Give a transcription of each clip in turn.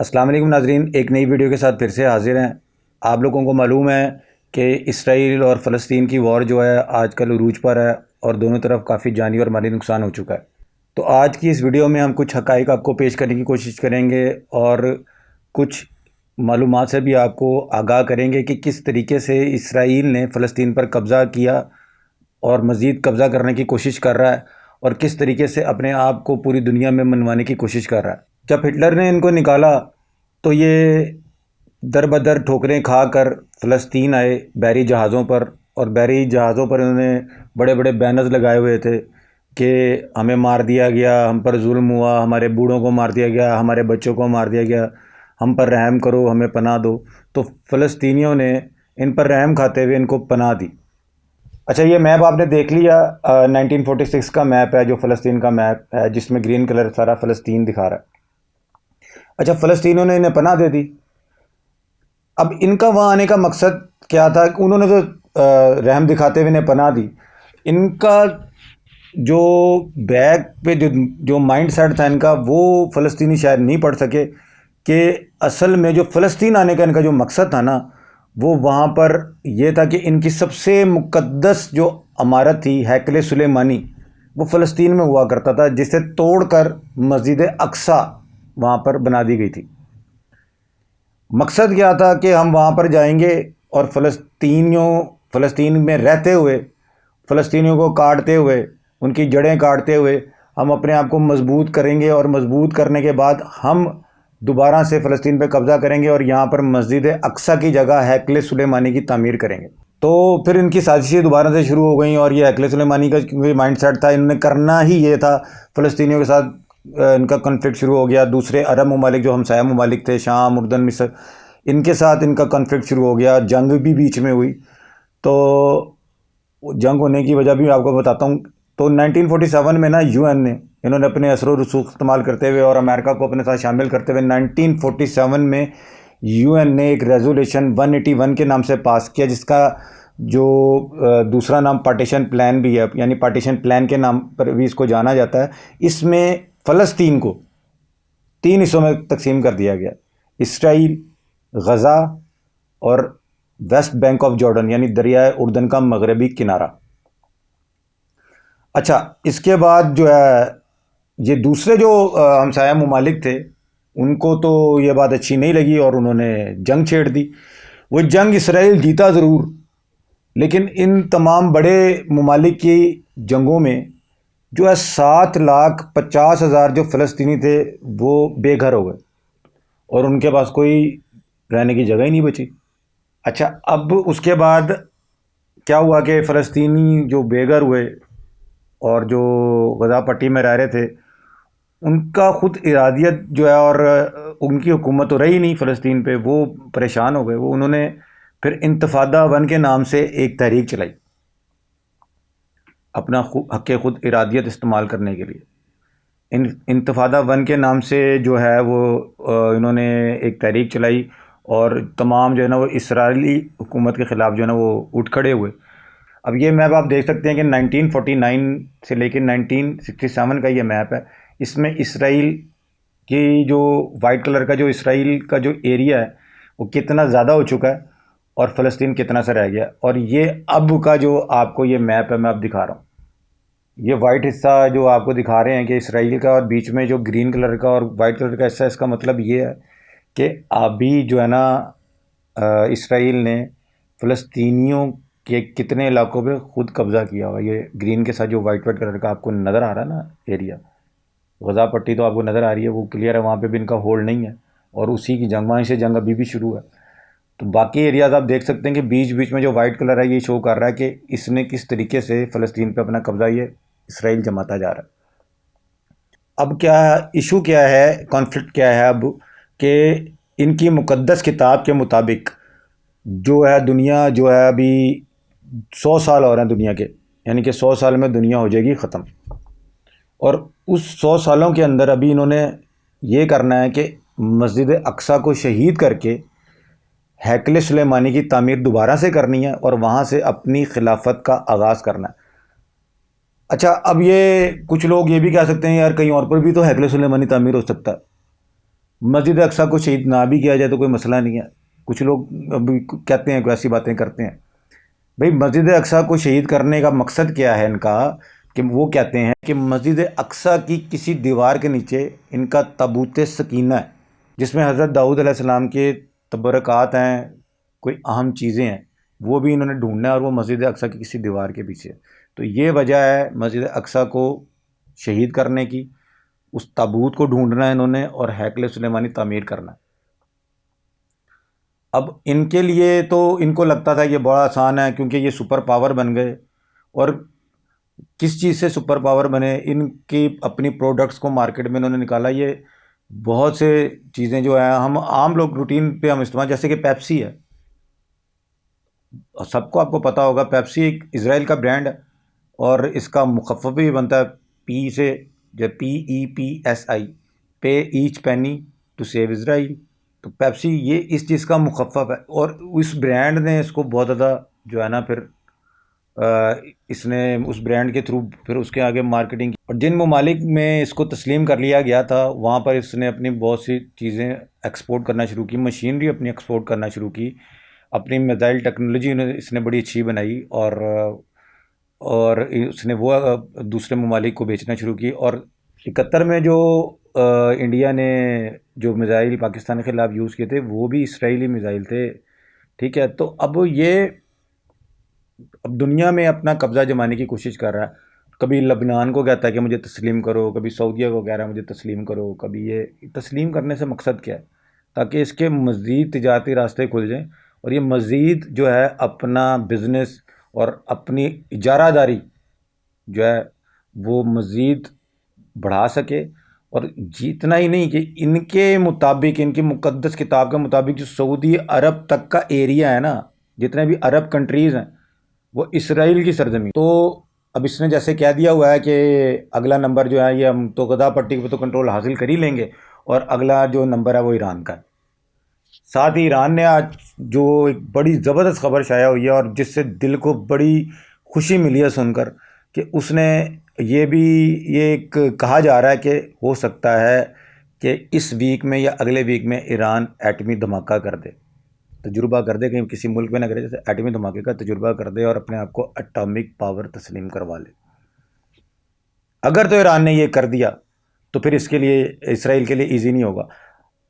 अस्सलाम वालेकुम नाज़रीन, एक नई वीडियो के साथ फिर से हाज़िर हैं। आप लोगों को मालूम है कि इसराइल और फ़लस्तीन की वॉर जो है आजकल उरूज पर है और दोनों तरफ काफ़ी जानी और माली नुकसान हो चुका है। तो आज की इस वीडियो में हम कुछ हक़ाइक़ आपको पेश करने की कोशिश करेंगे और कुछ मालूमात से भी आपको आगाह करेंगे कि किस तरीके से इसराइल ने फ़लस्तीन पर कब्ज़ा किया और मज़ीद कब्ज़ा करने की कोशिश कर रहा है और किस तरीके से अपने आप को पूरी दुनिया में मनवाने की कोशिश कर रहा है। जब हिटलर ने इनको निकाला तो ये दर बदर ठोकरें खाकर फ़लस्तीन आए बहरी जहाज़ों पर, और बहरी जहाज़ों पर इन्होंने बड़े बड़े बैनर्स लगाए हुए थे कि हमें मार दिया गया, हम पर जुल्म हुआ, हमारे बूढ़ों को मार दिया गया, हमारे बच्चों को मार दिया गया, हम पर रहम करो, हमें पनाह दो। तो फ़लस्तीनियों ने इन पर रहम खाते हुए इनको पनाह दी। अच्छा, ये मैप आपने देख लिया, 1946 का मैप है जो फ़लस्तीन का मैप है, जिसमें ग्रीन कलर सारा फ़लस्तीन दिखा रहा है। अच्छा, फ़लस्तीनियों ने इन्हें पनाह दे दी। अब इनका वहाँ आने का मकसद क्या था? उन्होंने तो रहम दिखाते हुए इन्हें पनाह दी। इनका जो बैक पे जो माइंड सेट था इनका, वो फ़लस्तीनी शायद नहीं पढ़ सके कि असल में जो फ़लस्तीन आने का इनका जो मकसद था ना, वो वहाँ पर यह था कि इनकी सबसे मुक़द्दस जो इमारत थी हैकले सुलेमानी, वो फ़लस्तीन में हुआ करता था, जिसे तोड़कर मस्जिद अक्सा वहाँ पर बना दी गई थी। मकसद क्या था कि हम वहाँ पर जाएंगे और फ़लस्तीन में रहते हुए फ़लस्तीनियों को काटते हुए, उनकी जड़ें काटते हुए हम अपने आप को मजबूत करेंगे, और मजबूत करने के बाद हम दोबारा से फ़लस्तीन पे कब्ज़ा करेंगे और यहाँ पर मस्जिद अक्सा की जगह हैकले सुलेमानी की तामीर करेंगे। तो फिर इनकी साजिशें दोबारा से शुरू हो गई, और ये हैकले सुलेमानी का क्योंकि माइंड सेट था, इन्होंने करना ही ये था। फ़लस्तीनियों के साथ इनका कॉन्फ्लिक्ट शुरू हो गया। दूसरे अरब ममालिक जो हमसाया ममालिक थे, शाम, उर्दन, मिस्र, इनके साथ इनका कॉन्फ्लिक्ट शुरू हो गया। जंग भी बीच में हुई। तो जंग होने की वजह भी आपको बताता हूँ। तो 1947 में ना यूएन ने, इन्होंने अपने असर और रसूख इस्तेमाल करते हुए और अमेरिका को अपने साथ शामिल करते हुए 1947 में यूएन ने एक रेजोल्यूशन 181 के नाम से पास किया, जिसका जो दूसरा नाम पार्टीशन प्लान भी है, यानी पार्टीशन प्लान के नाम पर भी इसको जाना जाता है। इसमें फ़लस्तीन को 3 हिस्सों में तकसीम कर दिया गया: इसराइल, गज़ा और वेस्ट बैंक ऑफ जॉर्डन, यानी दरियाए उर्दन का मगरबी किनारा। अच्छा, इसके बाद जो है ये दूसरे जो हमसाया ममालिक थे, उनको तो ये बात अच्छी नहीं लगी और उन्होंने जंग छेड़ दी। वो जंग इसराइल जीता ज़रूर, लेकिन इन तमाम बड़े ममालिक की जंगों में जो है 7,50,000 जो फ़लस्तीनी थे वो बेघर हो गए और उनके पास कोई रहने की जगह ही नहीं बची। अच्छा, अब उसके बाद क्या हुआ कि फ़लस्तीनी जो बेघर हुए और जो गज़ा पट्टी में रह रहे थे, उनका ख़ुद इरादियत जो है, और उनकी हुकूमत तो रही नहीं फ़लस्तीन पे, वो परेशान हो गए। वो उन्होंने फिर इंतफ़ादा 1 के नाम से एक तहरीक चलाई, अपना हक़ ख़ुद इरादियत इस्तेमाल करने के लिए। इंतफ़ादा 1 के नाम से जो है वो इन्होंने एक तहरीक चलाई, और तमाम जो है ना वो इसराइली हुकूमत के ख़िलाफ़ जो है ना वो उठ खड़े हुए। अब ये मैप आप देख सकते हैं कि 1949 से लेकर 1967 का ये मैप है। इसमें इसराइल की जो वाइट कलर का जो इसराइल का जो एरिया है वो कितना ज़्यादा हो चुका है और फ़लस्तीन कितना सा रह गया। और ये अब का जो आपको ये मैप है मैं अब दिखा रहा हूँ। ये वाइट हिस्सा जो आपको दिखा रहे हैं कि इसराइल का, और बीच में जो ग्रीन कलर का और वाइट कलर का हिस्सा, इसका मतलब ये है कि अभी जो है ना इसराइल ने फ़लस्तीनियों के कितने इलाकों पे ख़ुद कब्ज़ा किया हुआ। ये ग्रीन के साथ जो वाइट कलर का आपको नज़र आ रहा है ना एरिया, गज़ा पट्टी तो आपको नज़र आ रही है, वो क्लियर है, वहाँ पे भी इनका होल्ड नहीं है और उसी की जंग, वहीं से जंग अभी भी शुरू है। तो बाकी एरियाज़ आप देख सकते हैं कि बीच बीच में जो वाइट कलर है ये शो कर रहा है कि इसने किस तरीके से फ़लस्तीन पे अपना कब्ज़ा ये इसराइल जमाता जा रहा है। अब क्या इशू क्या है, कॉन्फ्लिक्ट क्या है अब, कि इनकी मुक़द्दस किताब के मुताबिक जो है दुनिया जो है अभी 100 साल और हैं दुनिया के, यानी कि 100 साल में दुनिया हो जाएगी ख़त्म। और उस 100 सालों के अंदर अभी इन्होंने ये करना है कि मस्जिद अक्सा को शहीद करके हैकले सुलेमानी की तामीर दोबारा से करनी है और वहाँ से अपनी खिलाफत का आगाज़ करना है। अच्छा, अब ये कुछ लोग ये भी कह सकते हैं यार कहीं और पर भी तो हैकले सुलेमानी तामीर हो सकता है। मस्जिद अक्सा को शहीद ना भी किया जाए तो कोई मसला नहीं है। कुछ लोग अभी कहते हैं, ऐसी बातें करते हैं। भाई मस्जिद अक्सा को शहीद करने का मकसद क्या है इनका, कि वो कहते हैं कि मस्जिद अक्सा की किसी दीवार के नीचे इनका ताबूत सकीना है, जिसमें हज़रत दाऊद अलैहिस्सलाम के तबरक़ात हैं, कोई अहम चीज़ें हैं, वो भी इन्होंने ढूंढना है, और वो मस्जिद अक्सा की किसी दीवार के पीछे। तो ये वजह है मस्जिद अक्सा को शहीद करने की, उस ताबूत को ढूंढना है इन्होंने, और हैकल सुलेमानी तामीर करना है। अब इनके लिए तो इनको लगता था ये बड़ा आसान है, क्योंकि ये सुपर पावर बन गए। और किस चीज़ से सुपर पावर बने, इनकी अपनी प्रोडक्ट्स को मार्केट में इन्होंने निकाला। ये बहुत से चीज़ें जो है हम आम लोग रूटीन पे हम इस्तेमाल, जैसे कि पेप्सी है, सबको आपको पता होगा पेप्सी एक इज़राइल का ब्रांड है, और इसका मुखफ़्फ़ भी बनता है पी से, जो PEPSI, पे each penny to save Israel. तो पेप्सी ये इस चीज़ का मुखफ़्फ़ है, और उस ब्रांड ने इसको बहुत ज़्यादा जो है ना, फिर इसने उस ब्रांड के थ्रू फिर उसके आगे मार्केटिंग की। और जिन ममालिक में इसको तस्लीम कर लिया गया था, वहाँ पर इसने अपनी बहुत सी चीज़ें एक्सपोर्ट करना शुरू की, मशीनरी अपनी एक्सपोर्ट करना शुरू की, अपनी मिसाइल टेक्नोलॉजी इसने बड़ी अच्छी बनाई, और उसने वो दूसरे ममालिक को बेचना शुरू की। और 71 में जो इंडिया ने जो मिसाइल पाकिस्तान के ख़िलाफ़ यूज़ किए थे, वो भी इसराइली मिसाइल थे। ठीक है, तो अब दुनिया में अपना कब्ज़ा जमाने की कोशिश कर रहा है। कभी लबनान को कहता है कि मुझे तस्लीम करो, कभी सऊदीया को कह रहा है मुझे तस्लीम करो, कभी ये तस्लीम करने से मकसद क्या है, ताकि इसके मज़ीद तिजारती रास्ते खुल जाएँ, और ये मज़ीद जो है अपना बिज़नेस और अपनी इजारादारी जो है वो मज़ीद बढ़ा सके। और जितना ही नहीं, कि इनके मुताबिक, इनकी मुक़द्दस किताब के मुताबिक, जो सऊदी अरब तक का एरिया है ना, जितने भी अरब कंट्रीज़ हैं, वो इसराइल की सरजमी। तो अब इसने जैसे कह दिया हुआ है कि अगला नंबर जो है, ये हम तो गदा पट्टी पे तो कंट्रोल हासिल कर ही लेंगे, और अगला जो नंबर है वो ईरान का है। साथ ही ईरान ने आज जो एक बड़ी ज़बरदस्त खबर शाया हुई है, और जिससे दिल को बड़ी खुशी मिली है सुनकर, कि उसने ये एक कहा जा रहा है कि हो सकता है कि इस वीक में या अगले वीक में ईरान एटमी धमाका कर दे, तजुर्बा कर दे, कहीं किसी मुल्क में ना करे, जैसे एटमी धमाके का तजुर्बा कर दे और अपने आप को एटॉमिक पावर तस्लीम करवा ले। अगर तो ईरान ने ये कर दिया तो फिर इसके लिए, इसराइल के लिए ईजी नहीं होगा।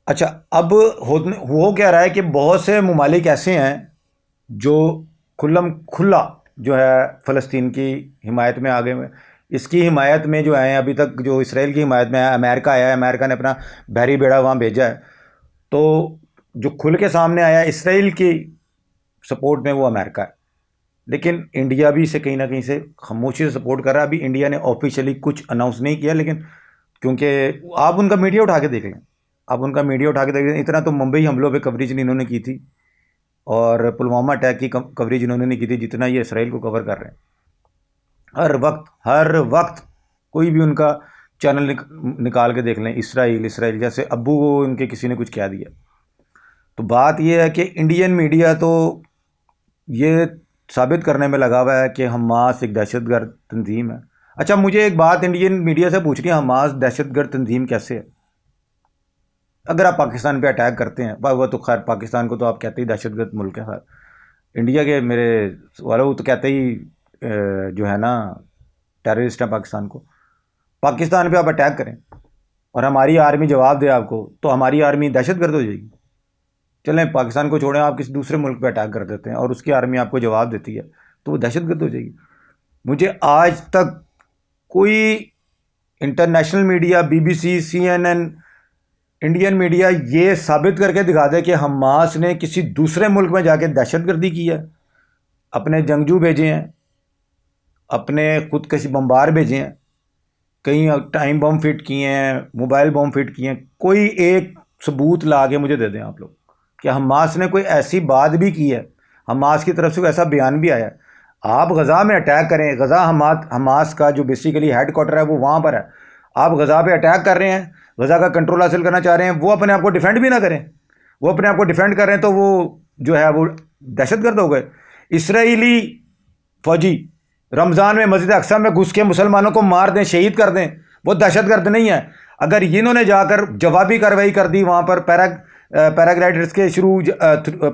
अच्छा, अब हो क्या रहा है कि बहुत से ममालिक ऐसे हैं जो खुला जो है फ़लस्तीन की हिमायत में आ गए हैं। इसकी हिमायत में जो आए हैं, अभी तक जो इसराइल की हिमायत में है, अमेरिका आया है, अमेरिका ने अपना बहरी बेड़ा वहाँ भेजा है। तो जो खुल के सामने आया इसराइल की सपोर्ट में, वो अमेरिका है। लेकिन इंडिया भी इसे कहीं ना कहीं से खामोशी से सपोर्ट कर रहा है। अभी इंडिया ने ऑफिशियली कुछ अनाउंस नहीं किया, लेकिन क्योंकि आप उनका मीडिया उठा के देख लें, आप उनका मीडिया उठा के देख लें, इतना तो मुंबई हमलों पे कवरेज नहीं इन्होंने की थी, और पुलवामा अटैक की कवरेज इन्होंने नहीं की थी, जितना ये इसराइल को कवर कर रहे हैं। हर वक्त कोई भी उनका चैनल निकाल के देख लें, इसराइल, जैसे अब्बू को इनके किसी ने कुछ कह दिया। तो बात यह है कि इंडियन मीडिया तो ये साबित करने में लगा हुआ है कि हमास एक दहशतगर्द तंजीम है। अच्छा, मुझे एक बात इंडियन मीडिया से पूछनी है, हमास दहशतगर्द तंजीम कैसे है? अगर आप पाकिस्तान पे अटैक करते हैं, वह तो खैर पाकिस्तान को तो आप कहते ही दहशतगर्द मुल्क है। इंडिया के मेरे वालों तो कहते ही जो है ना, टेररिस्ट है पाकिस्तान को। पाकिस्तान पे आप अटैक करें और हमारी आर्मी जवाब दे आपको, तो हमारी आर्मी दहशतगर्द हो जाएगी? चलें, पाकिस्तान को छोड़ें, आप किसी दूसरे मुल्क पे अटैक कर देते हैं और उसकी आर्मी आपको जवाब देती है, तो वो दहशतगर्द हो जाएगी। मुझे आज तक कोई international media, BBC, CNN, Indian media ये साबित करके दिखा दे कि हमास ने किसी दूसरे मुल्क में जाके दहशतगर्दी की है, अपने जंगजू भेजे हैं, अपने खुदकशी बम्बार भेजे हैं, कहीं टाइम बम फिट किए हैं, मोबाइल बम फिट किए हैं। कोई एक सबूत ला के मुझे दे दें आप लोग कि हमास ने कोई ऐसी बात भी की है, हमास की तरफ से ऐसा बयान भी आया है। आप गज़ा में अटैक करें, गज़ा हमास का जो बेसिकली हेड क्वार्टर है वो वहाँ पर है, आप गज़ा पे अटैक कर रहे हैं, गज़ा का कंट्रोल हासिल करना चाह रहे हैं, वो अपने आप को डिफेंड भी ना करें, वो अपने आप को डिफेंड कर रहे हैं, तो वो जो है वो दहशतगर्द हो गए। इसराइली फौजी रमज़ान में मस्जिद अक्सा में घुस के मुसलमानों को मार दें, शहीद कर दें, वो दहशतगर्द नहीं है। अगर इन्होंने जाकर जवाबी कार्रवाई कर दी वहाँ पर पैराग्लाइडर्स के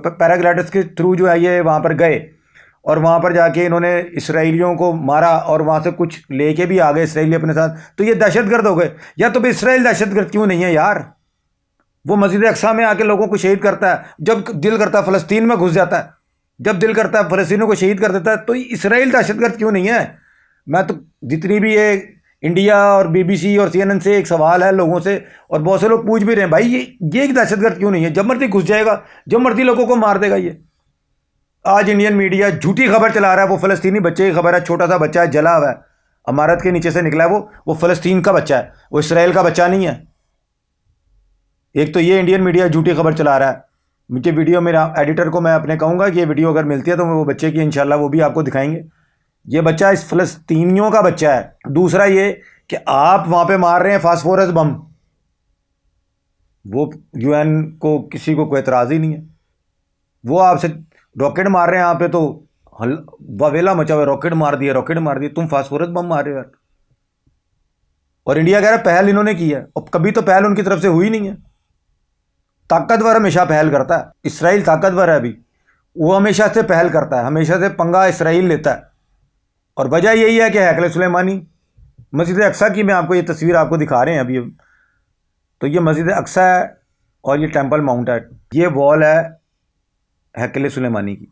पैराग्लाइडर्स के थ्रू जो है ये वहाँ पर गए और वहाँ पर जाके इन्होंने इसराइलियों को मारा और वहाँ से कुछ लेके भी आ गए इसराइली अपने साथ, तो ये दहशतगर्द हो गए। या तो भी इसराइल दहशतगर्द क्यों नहीं है यार? वो मस्जिद अक्सा में आके लोगों को शहीद करता है, जब दिल करता है फ़लस्तीन में घुस जाता है, जब दिल करता है फ़लस्तीनियों को शहीद कर देता है, तो इसराइल दहशतगर्द क्यों नहीं है? मैं तो जितनी भी ये इंडिया और बीबीसी और सीएनएन से एक सवाल है लोगों से, और बहुत से लोग पूछ भी रहे हैं, भाई ये एक दहशतगर्द क्यों नहीं है? जब मर्जी घुस जाएगा, जब मर्जी लोगों को मार देगा। ये आज इंडियन मीडिया झूठी खबर चला रहा है, वो फ़लस्तीनी बच्चे की खबर है, छोटा सा बच्चा है, जला हुआ है, इमारत के नीचे से निकला है, वो फ़लस्तीन का बच्चा है, वो इसराइल का बच्चा नहीं है। एक तो ये इंडियन मीडिया झूठी खबर चला रहा है। मुझे वीडियो, मेरा एडिटर को मैं अपने कहूँगा कि ये वीडियो अगर मिलती है तो वो बच्चे की इंशाल्लाह वो भी आपको दिखाएंगे। ये बच्चा इस फ़लस्तीनियों का बच्चा है। दूसरा ये कि आप वहाँ पे मार रहे हैं फास्फोरस बम, वो यूएन को किसी को कोई एतराज़ ही नहीं है। वो आपसे रॉकेट मार रहे हैं यहाँ पे, तो वावेला मचा हुआ, रॉकेट मार दिया, तुम फास्फोरस बम मार रहे हो यार। और इंडिया कह रहा है पहल इन्होंने की है, और कभी तो पहल उनकी तरफ से हुई नहीं है। ताकतवर हमेशा पहल करता है, इसराइल ताकतवर है अभी, वो हमेशा से पहल करता है, हमेशा से पंगा इसराइल लेता है। और वजह यही है कि हैकल सुलेमानी, मस्जिद अक्सा की मैं आपको ये तस्वीर आपको दिखा रहे हैं अभी, तो ये मस्जिद अक्सा है और ये टेंपल माउंट है। ये वॉल है हैकल सुलेमानी की,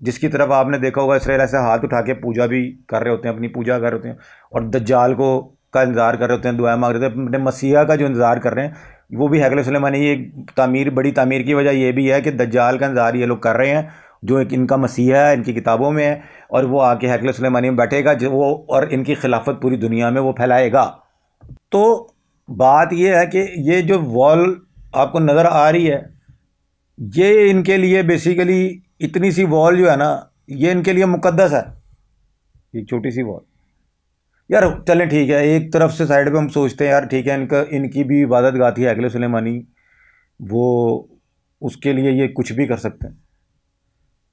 जिसकी तरफ आपने देखा होगा इसराइल ऐसे हाथ उठा के पूजा भी कर रहे होते हैं, अपनी पूजा कर रहे होते हैं, और दज्जाल को का इंतज़ार कर रहे होते हैं, दुआ मांग रहे होते हैं, अपने मसीहा का जो इंतज़ार कर रहे हैं, वो भी हैकल सुलेमानी। ये तामीर, बड़ी तामीर की वजह ये भी है कि दज्जाल का इंतज़ार ये लोग कर रहे हैं, जो एक इनका मसीहा है, इनकी किताबों में है, और वो आके हैकल सुलेमानी में बैठेगा, जो वो और इनकी खिलाफत पूरी दुनिया में वो फैलाएगा। तो बात ये है कि ये जो वॉल आपको नज़र आ रही है, ये इनके लिए बेसिकली इतनी सी वॉल जो है ना, ये इनके लिए मुकद्दस है, एक छोटी सी वॉल। यार चलें ठीक है, एक तरफ से साइड पे हम सोचते हैं यार ठीक है, इनकी भी इबादत गाह थी हैकल सुलेमानी, वो उसके लिए ये कुछ भी कर सकते हैं,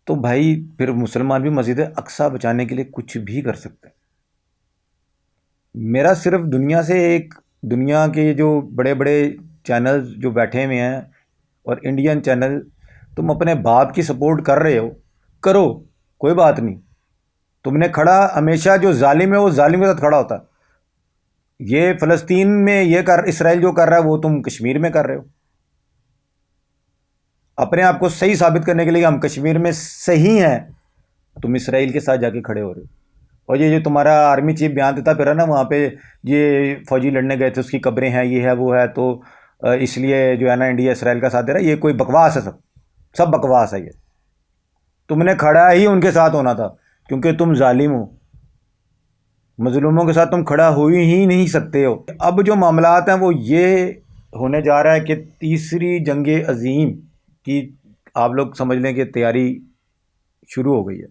तो भाई फिर मुसलमान भी मस्जिद अक्सा बचाने के लिए कुछ भी कर सकते हैं। मेरा सिर्फ दुनिया के जो बड़े बड़े चैनल्स जो बैठे हुए हैं और इंडियन चैनल, तुम अपने बाप की सपोर्ट कर रहे हो, करो, कोई बात नहीं। तुमने खड़ा हमेशा, जो जालिम है वो जालिम के साथ खड़ा होता है। ये फ़लस्तीन में इसराइल जो कर रहा है वो तुम कश्मीर में कर रहे हो। अपने आप को सही साबित करने के लिए हम कश्मीर में सही हैं, तुम इसराइल के साथ जाके खड़े हो रहे हो। और ये जो तुम्हारा आर्मी चीफ बयान देता फिर है ना, वहाँ पे ये फ़ौजी लड़ने गए थे, उसकी कब्रें हैं, ये है वो है, तो इसलिए जो है ना इंडिया इसराइल का साथ दे रहा है, ये कोई बकवास है, सब बकवास है। ये तुमने खड़ा ही उनके साथ होना था, क्योंकि तुम जालिम हो, मजलूमों के साथ तुम खड़ा हो ही नहीं सकते हो। अब जो मामलात हैं वो ये होने जा रहा है कि तीसरी जंग अजीम की आप लोग समझ लें कि तैयारी शुरू हो गई है।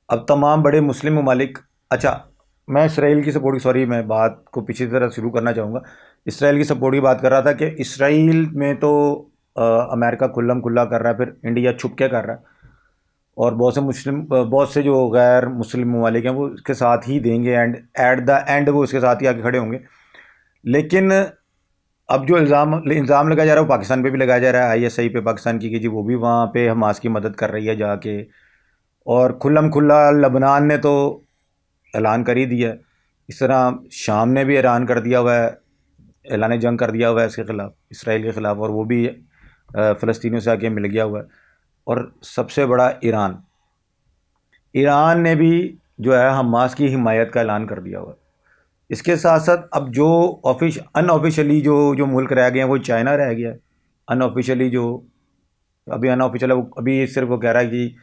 अब तमाम बड़े मुस्लिम ममालिक, अच्छा मैं इसराइल की सपोर्ट, सॉरी मैं बात को पीछे तरह शुरू करना चाहूँगा। इसराइल की सपोर्ट की बात कर रहा था कि इसराइल में तो अमेरिका खुल्लम खुल्ला कर रहा है, फिर इंडिया छुप के कर रहा है, और बहुत से जो गैर मुस्लिम ममालिक हैं वो इसके साथ ही देंगे, एंड एट द एंड वो इसके साथ ही आके खड़े होंगे। लेकिन अब जो इल्ज़ाम लगाया जा रहा है वो पाकिस्तान पे भी लगाया जा रहा है, आईएसआई पे पाकिस्तान की, कि जी वो भी वहाँ पे हमास की मदद कर रही है जाके, और खुल्लम खुल्ला लबनान ने तो ऐलान कर ही दिया है। इस तरह शाम ने भी ऐलान कर दिया हुआ है, ऐलान जंग कर दिया हुआ है इसके ख़िलाफ़, इसराइल के ख़िलाफ़, और वो भी फ़लस्तीनियों से आके मिल गया हुआ है। और सबसे बड़ा ईरान ने भी जो है हमास की हिमायत का ऐलान कर दिया हुआ है। इसके साथ साथ अब जो अनऑफिशियली जो मुल्क रह गए हैं वो चाइना रह गया है। अनऑफिशियली जो अभी अनऑफिशियल है, वो अभी सिर्फ वो कह रहा है कि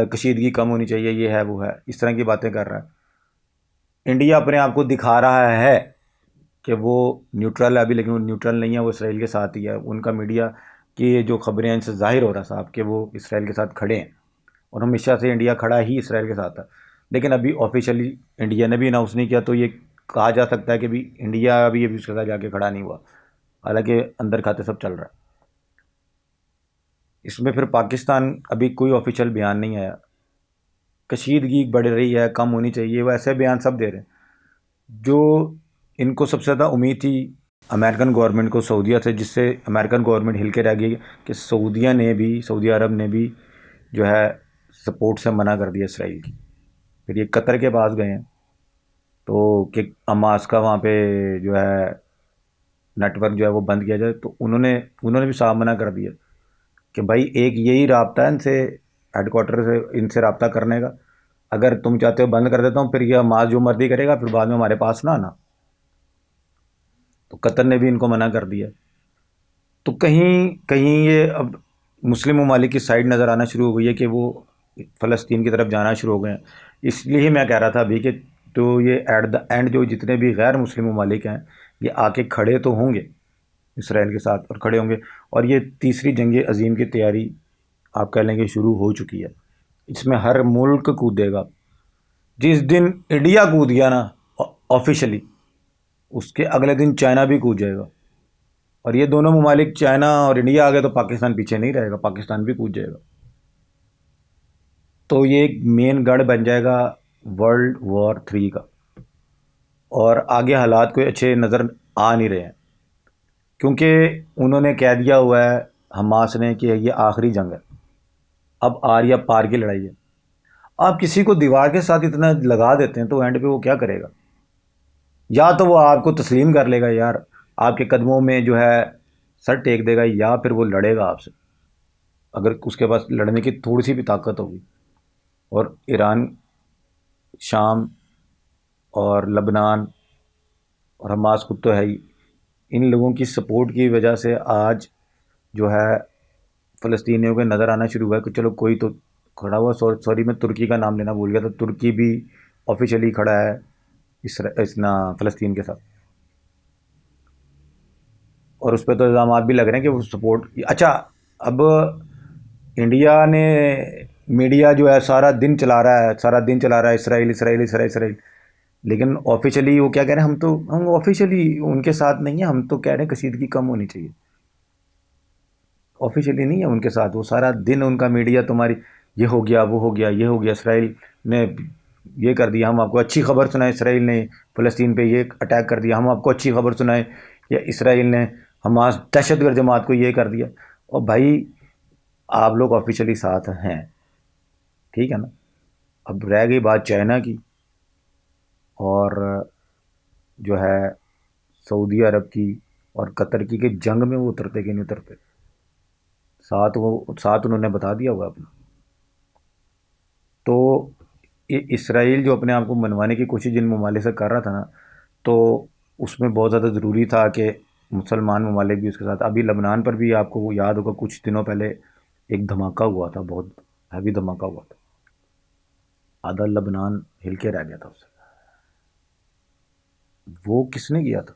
कशीदगी कम होनी चाहिए, ये है वो है, इस तरह की बातें कर रहा है। इंडिया अपने आप को दिखा रहा है कि वो न्यूट्रल है अभी, लेकिन वो न्यूट्रल नहीं है, वो इसराइल के साथ ही है। उनका मीडिया की जो खबरें हैं इनसे जाहिर हो रहा है साहब कि वो इसराइल के साथ खड़े हैं, और हमेशा से इंडिया खड़ा ही इसराइल के साथ है। लेकिन अभी ऑफिशियली इंडिया ने भी अनाउंस नहीं किया, तो ये कहा जा सकता है कि भी इंडिया अभी उसके साथ जाके खड़ा नहीं हुआ, हालांकि अंदर खाते सब चल रहा है। इसमें फिर पाकिस्तान अभी कोई ऑफिशियल बयान नहीं आया। कशीदगी बढ़ रही है, कम होनी चाहिए, वो ऐसे बयान सब दे रहे हैं। जो इनको सबसे ज़्यादा उम्मीद थी अमेरिकन गवर्नमेंट को सऊदीया से, जिससे अमेरिकन गवर्नमेंट हिल के रह गई कि सऊदी अरब ने भी जो है सपोर्ट से मना कर दिया इसराइल की। फिर ये कतर के पास गए हैं तो कि हमास का वहाँ पे जो है नेटवर्क जो है वो बंद किया जाए, तो उन्होंने उन्होंने भी साफ मना कर दिया कि भाई एक यही राब्ता है इनसे, हेडक्वार्टर से इनसे रब्ता करने का। अगर तुम चाहते हो बंद कर देता हूँ, फिर ये हमास जो मर्जी करेगा, फिर बाद में हमारे पास ना आना। तो कतर ने भी इनको मना कर दिया। तो कहीं कहीं ये अब मुस्लिम ममालिक की साइड नज़र आना शुरू हो गई है कि वो फ़लस्तीन की तरफ जाना शुरू हो गए हैं। इसलिए ही मैं कह रहा था अभी कि तो ये एट द एंड जो जितने भी गैर मुस्लिम ममालिक हैं ये आके खड़े तो होंगे इसराइल के साथ, और खड़े होंगे। और ये तीसरी जंग अज़ीम की तैयारी आप कह लेंगे शुरू हो चुकी है। इसमें हर मुल्क कूदेगा। जिस दिन इंडिया कूद गया ना ऑफिशियली, उसके अगले दिन चाइना भी कूद जाएगा। और ये दोनों ममालिक चाइना और इंडिया आ गए तो पाकिस्तान पीछे नहीं रहेगा, पाकिस्तान भी कूद जाएगा। तो ये एक मेन गढ़ बन जाएगा वर्ल्ड वॉर 3 का। और आगे हालात कोई अच्छे नज़र आ नहीं रहे हैं, क्योंकि उन्होंने कह दिया हुआ है हमास ने कि ये आखिरी जंग है, अब आर या पार की लड़ाई है। आप किसी को दीवार के साथ इतना लगा देते हैं तो एंड पे वो क्या करेगा? या तो वो आपको तस्लीम कर लेगा यार, आपके कदमों में जो है सर टेक देगा, या फिर वो लड़ेगा आपसे, अगर उसके पास लड़ने की थोड़ी सी भी ताकत होगी। और ईरान, शाम और लबनान और हमास खुद तो है ही, इन लोगों की सपोर्ट की वजह से आज जो है फ़लस्तीनियों के नज़र आना शुरू हुआ है कि चलो कोई तो खड़ा हुआ। सॉरी मैं तुर्की का नाम लेना भूल गया था। तुर्की भी ऑफिशियली खड़ा है इस ना फ़लस्तीन के साथ, और उस पर तो इल्ज़ाम भी लग रहे हैं कि वो सपोर्ट। अच्छा, अब इंडिया ने मीडिया जो है सारा दिन चला रहा है, सारा दिन चला रहा है इसराइल इसराइल इसराइल इसराइल, लेकिन ऑफिशियली वो क्या कह रहे हैं, हम ऑफिशियली उनके साथ नहीं है, हम तो कह रहे हैं कशीदगी कम होनी चाहिए। ऑफिशियली नहीं है उनके साथ। वो सारा दिन उनका मीडिया तुम्हारी ये हो गया वो हो गया ये हो गया, इसराइल ने ये कर दिया, हम आपको अच्छी खबर सुनाए इसराइल ने फ़लस्तीन पे ये अटैक कर दिया, हम आपको अच्छी खबर सुनाए या इसराइल ने हमास दहशतगर्द जमात को ये कर दिया। और भाई आप लोग ऑफिशियली साथ हैं, ठीक है ना। अब रह गई बात चाइना की और जो है सऊदी अरब की और कतर की, कि जंग में वो उतरते कि नहीं उतरते। साथ उन्होंने बता दिया होगा अपना। तो ये इसराइल जो अपने आप को मनवाने की कोशिश जिन ममालिक से कर रहा था ना, तो उसमें बहुत ज़्यादा ज़रूरी था कि मुसलमान ममालिक भी उसके साथ। अभी लबनान पर भी आपको वो याद होगा, कुछ दिनों पहले एक धमाका हुआ था, बहुत हैवी धमाका हुआ था, आधा लबनान हिल के रह गया था उससे। वो किसने किया था?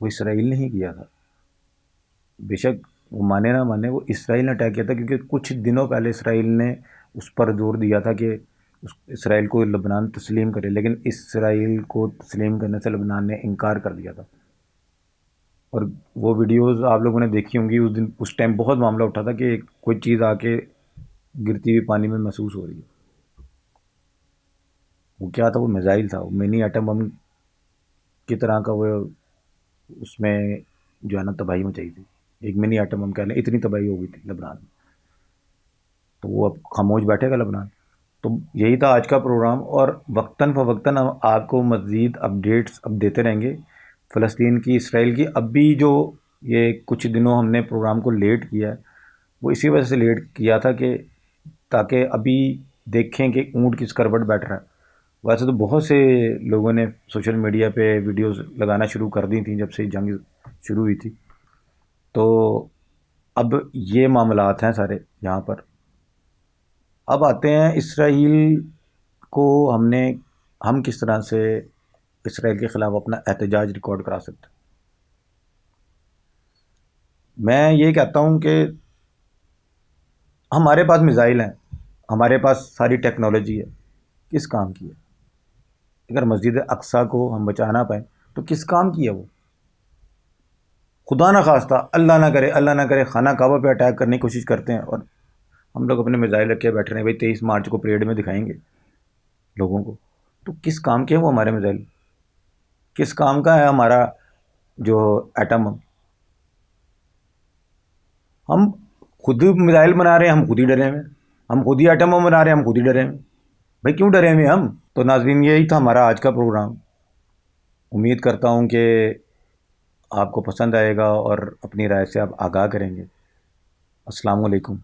वो इसराइल ने ही किया था। बेशक वो माने ना माने, वो इसराइल ने अटैक किया था, क्योंकि कुछ दिनों पहले इसराइल ने उस पर जोर दिया था कि इसराइल को लबनान तस्लीम करे, लेकिन इसराइल को तस्लीम करने से लबनान ने इनकार कर दिया था। और वो वीडियोस आप लोगों ने देखी होंगी। उस दिन उस टाइम बहुत मामला उठा था कि कोई चीज़ आके गिरती हुई पानी में महसूस हो रही है। वो क्या था? वो मिसाइल था, वो मिनी एटम बम की तरह का। वो उसमें जो है ना तबाही मचाई थी, एक मिनी एटम बम कह लें, इतनी तबाही हो गई थी लबनान में। तो वो अब खामोश बैठेगा लबनान। तो यही था आज का प्रोग्राम, और वक्तन फ़वक्तन हम आपको मज़ीद अपडेट्स अब देते रहेंगे फ़लस्तीन की, इसराइल की। अब भी जो ये कुछ दिनों हमने प्रोग्राम को लेट किया है, वो इसी वजह से लेट किया था कि ताकि अभी देखें कि ऊँट किस करवट बैठ रहा है। वैसे तो बहुत से लोगों ने सोशल मीडिया पे वीडियोस लगाना शुरू कर दी थी जब से जंग शुरू हुई थी। तो अब ये मामलात हैं सारे यहाँ पर। अब आते हैं इसराइल को हम किस तरह से इसराइल के ख़िलाफ़ अपना एहतजाज रिकॉर्ड करा सकते हैं। मैं ये कहता हूँ कि हमारे पास मिसाइल हैं, हमारे पास सारी टेक्नोलॉजी है, किस काम की है? अगर मस्जिद अक्सा को हम बचा ना पाए तो किस काम की है वो? खुदा ना खास्ता, अल्लाह ना करे खाना काबा पे अटैक करने की कोशिश करते हैं, और हम लोग अपने मिसाइल रखे बैठे रहे। भाई 23 मार्च को परेड में दिखाएंगे लोगों को, तो किस काम के हैं वो हमारे मिसाइल? किस काम का है हमारा जो एटम? हम खुद मिसाइल बना रहे हैं, हम खुद ही डरे हुए हैं। हम खुद ही एटम बम बना रहे हैं, हम खुद ही डरे हुए हैं। भाई क्यों डरे हुए हैं हम? तो नाज़रीन, यही था हमारा आज का प्रोग्राम। उम्मीद करता हूँ कि आपको पसंद आएगा और अपनी राय से आप आगाह करेंगे। अस्सलाम वालेकुम।